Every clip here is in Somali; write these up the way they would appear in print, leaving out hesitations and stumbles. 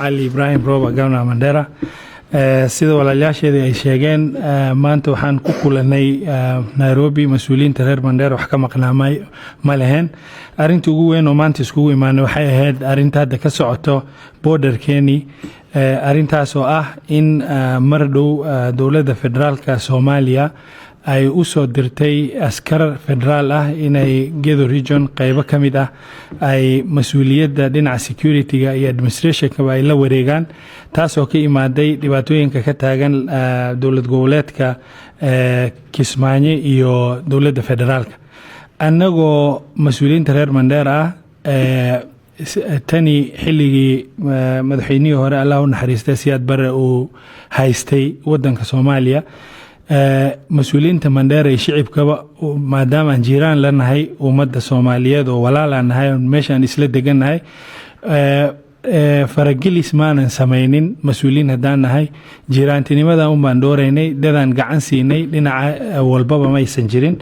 علي إبراهيم روبا قامنا مندرة sida walaalayaasheedii ay sheegeen maanta waxaan ku kulanay Nairobi mas'uuliyiinta reer Mandera wax ka maqnaamay ma lahayn arinta ugu weyn oo maanta iskugu imaanay waxay ahayd arinta hadda ka socoto border Kenya arintaas oo ah in mar dhow dawladda federaalka Soomaaliya ay u soo dirtay askar federaal ah inay Gedo region qaybo kamid ah ay mas'uuliyadda dhinaca security-ga iyo administration-ka ay la wareegaan taas oo ka imaaday dhibaatooyinka ka taagan dawlad goboleedka Kismaayo iyo dawladda federaalka annagoo mas'uuliyiinta reer Mandera tani xilligii madaxweynihii hore Allah u naxariistay Siyaad Barre uu haystay wadanka Soomaaliya مسؤولين Mandera shicibkaba maadaama aan jiraan lanahay ummadda Soomaaliyeed oo walaalanahay meeshaan isla deganahay faragelis maanan sameeynin mas'uuliin hadaan nahay jiraantinimada baan dooraynay dadaan gacan siinay dhinaca walbaba ma aysan jirin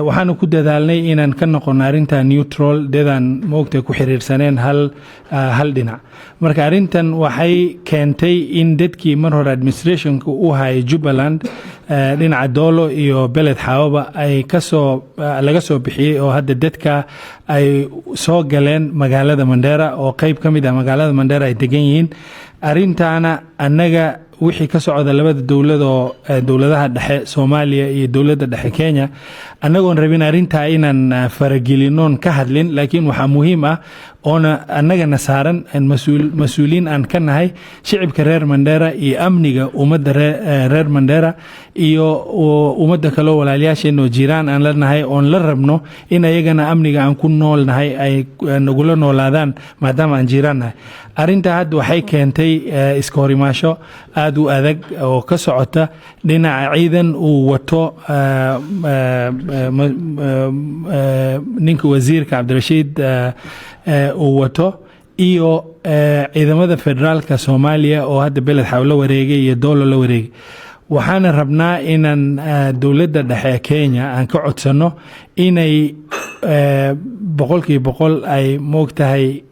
waxaan ku dadaalnay inaan ka noqono arinta neutral dadaan moogtay ku xiriirsaneen hal dhinac marka arintan waxay keentay in dadkii mar hore administration-ku u hayay Jubaland dhinaca Doolo iyo Beled Xaawaba ay laga soo bixiyay oo hadda dadka ay soo galeen magaalada Mandera oo qayb kamid ah magaalada Mandera ay degan yihiin arintana annaga wixii ka socda labada dawladaha dhexe Soomaaliya iyo dawladda dhexe Kenya annagoon rabin arinta inaan faragelinoon ka hadlin laakiin waxa muhiim ah oona annaga nasaaran mas'uuliin aan ka nahay shicibka reer Mandera iyo amniga ummadda reer Mandera iyo ummadda kale walaalayaasheen oo jiraan aan lanahay oon la rabno in ayagana amniga aan ku noolnahay ay nagula noolaadaan maadaama aan jiraan nahay arinta hadda waxay keentay iska horimaasho aad u adag oo ka socota dhinaca ciidan uu wato ninka wasiirka Cabdirashiid uu wato iyo ciidamada federaalka Soomaaliya oo hadda Beled Xaawo la wareegay iyo Doolo la wareegay waxaan rabnaa inaan dawladda dhexe Kenya aan ka codsano inay boqolkiiba ay moogtahay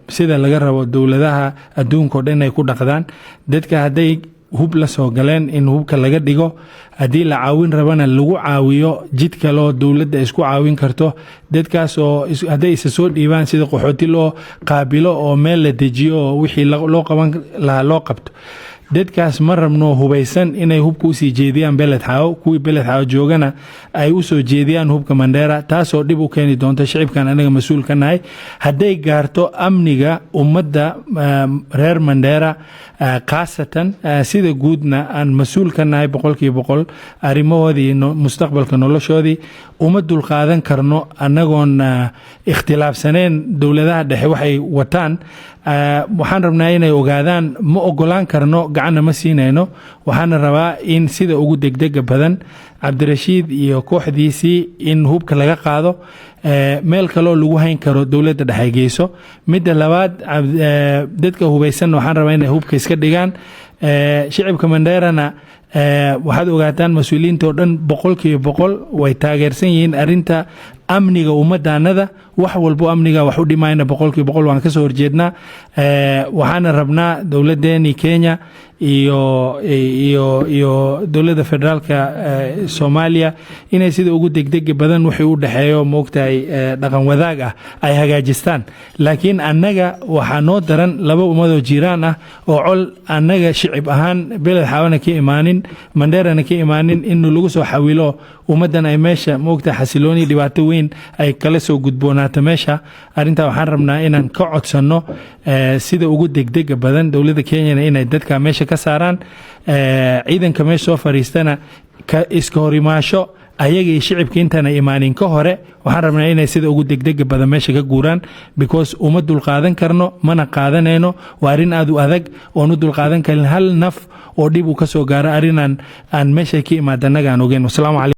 sida laga rabo dawladaha adduunka oo dhan ay ku dhaqdaan dadka haday hub la soo galeen in hubka laga dhigo hadii la caawin rabana lagu caawiyo jid kale oo dawladda isku caawin karto dadkaas oo haday isa soo dhiibaan sida qaxooti loo qaabilo oo meel la dejiyo wixii loo qaban la loo qabto dadkaas ma rabno hubaysan inay hubku sii jeediyaan Beled Xaawo kuwii Beled Xaawo joogana ay u soo jeediyaan hubka Mandera taas oo dib u keeni doonto shicibkan anaga mas'uul ka nahay haday gaarto amniga ummadda reer Mandera qaasatan sida guudna aan mas'uul ka nahay boqolkiiba arrimahoodii mustaqbalka noloshoodii uma dul qaadan karno anagoon ikhtilaafsaneen dawladaha dhexe waxay wataan waxaan rabnaa inay ogaadaan ma ogolaan karno gacan ma siinayno waxaan rabaa in sida ugu degdeg badan Cabdirashiid iyo kooxdiisii in hubka laga qaado meel kale oo lagu hayn karo dawladda dhexe geyso midda labaad dadka hubaysan waxaan rabaa inay hubka iska dhigaan shicibka Manderana waxaad ogaataan mas'uuliyiinta oo dhan boqolkiiba way taageersan yihiin arinta amniga ummaddaanada wax walbo amniga wax u dhimayna boqolkiiba waan ka soo horjeednaa waxaan rabnaa dawladdeena Kenya iyo dawladda federaalka Soomaaliya inay sida ugu degdeg badan wixii u dhaxeeyo moogtahay dhaqan wadaag ah ay hagaajistaan laakiin annaga waxa noo daran laba ummado jiraan ah oo col annaga shicib ahaan Beled Xaawana ka imaanin Manderana ka imaanin in lagu soo xawilo ummadan ay meesha moogtahay xasilooni dhibaato weyn ay kala soo gudboonaato meesha arinta waxaan rabnaa inaan ka codsano sida ugu degdeg badan dawladda Kenya inay dadka meesha ka saaraan ciidanka meesha soo fariistana ka iska horimaasho ayaga iyo shicibka intana imaanin ka hore waxaan rabnaa inay sida ugu degdeg badan meesha ka guuraan because uma dul qaadan karno mana qaadanayno waa arin aad u adag oo nu dul qaadan karin hal naf oo dib u ka soo gaaro arinaan aan meesha ka imaadanaga aan ogeyn. Wassalaamu calaykum.